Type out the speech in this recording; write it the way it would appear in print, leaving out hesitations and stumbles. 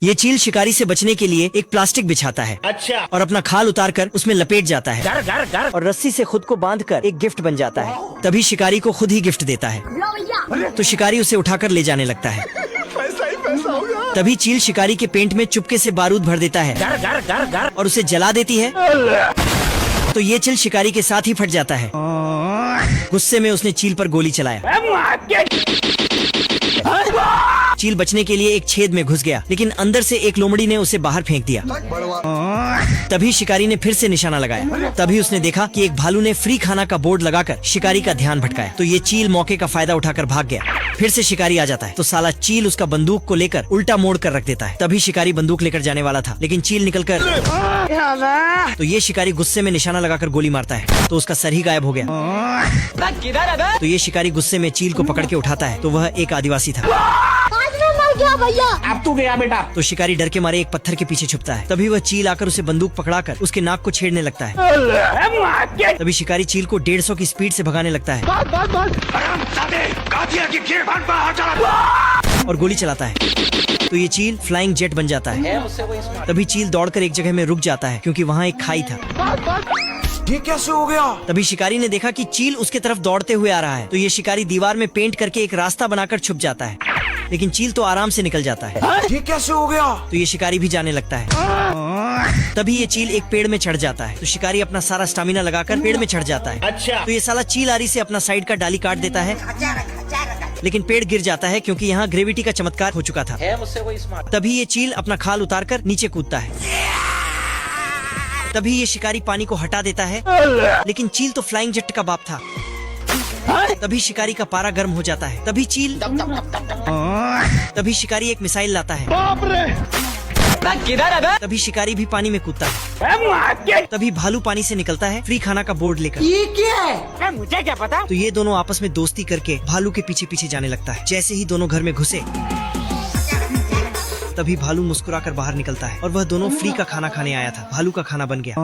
ये चील शिकारी से बचने के लिए एक प्लास्टिक बिछाता है। अच्छा। और अपना खाल उतारकर उसमें लपेट जाता है। गर गर गर। और रस्सी से खुद को बांधकर एक गिफ्ट बन जाता है। तभी शिकारी को खुद ही गिफ्ट देता है तो शिकारी उसे उठाकर ले जाने लगता है। पैसा ही पैसा होगा। तभी चील शिकारी के पेंट में चुपके से बारूद भर देता है गर गर गर गर। और उसे जला देती है। तो ये चील शिकारी के साथ ही फट जाता है। गुस्से में उसने चील पर गोली चलाया। चील बचने के लिए एक छेद में घुस गया, लेकिन अंदर से एक लोमड़ी ने उसे बाहर फेंक दिया। तभी शिकारी ने फिर से निशाना लगाया। तभी उसने देखा कि एक भालू ने फ्री खाना का बोर्ड लगाकर शिकारी का ध्यान भटकाया। तो ये चील मौके का फायदा उठाकर भाग गया। फिर से शिकारी आ जाता है तो साला चील उसका बंदूक को लेकर उल्टा मोड़ कर रख देता है। तभी शिकारी बंदूक लेकर जाने वाला था, लेकिन चील निकलकर तो ये शिकारी गुस्से में निशाना लगाकर गोली मारता है तो उसका सर ही गायब हो गया। तो ये शिकारी गुस्से में चील को पकड़ के उठाता है तो वह एक आदिवासी था। भैया अब तू गया बेटा। तो शिकारी डर के मारे एक पत्थर के पीछे छुपता है। तभी वह चील आकर उसे बंदूक पकड़ाकर उसके नाक को छेड़ने लगता है। तभी शिकारी चील को 150 की स्पीड से भगाने लगता है और गोली चलाता है। तो ये चील फ्लाइंग जेट बन जाता है। तभी चील दौड़कर एक जगह में रुक जाता है क्योंकि वहाँ एक खाई था। ये कैसे हो गया? तभी शिकारी ने देखा कि चील उसके तरफ दौड़ते हुए आ रहा है। तो ये शिकारी दीवार में पेंट करके एक रास्ता बनाकर छुप जाता है, लेकिन चील तो आराम से निकल जाता है। ये कैसे हो गया? तो ये शिकारी भी जाने लगता है। तभी ये चील एक पेड़ में चढ़ जाता है तो शिकारी अपना सारा स्टामिना लगाकर पेड़ में चढ़ जाता है। अच्छा। तो ये साला चील आरी से अपना साइड का डाली काट देता है, लेकिन पेड़ गिर जाता है क्योंकि यहाँ ग्रेविटी का चमत्कार हो चुका था। मुझसे कोई स्मार्ट। तभी ये चील अपना खाल उतारकर नीचे कूदता है। तभी ये शिकारी पानी को हटा देता है, लेकिन चील तो फ्लाइंग जेट का बाप था। तभी शिकारी का पारा गर्म हो जाता है। तभी शिकारी एक मिसाइल लाता है। बाप रे। तभी शिकारी भी पानी में कूदता है। तभी भालू पानी से निकलता है फ्री खाना का बोर्ड लेकर। ये क्या है? मुझे क्या पता। तो ये दोनों आपस में दोस्ती करके भालू के पीछे पीछे जाने लगता है। जैसे ही दोनों घर में घुसे तभी भालू मुस्कुराकर बाहर निकलता है और वह दोनों फ्री का खाना खाने आया था। भालू का खाना बन गया।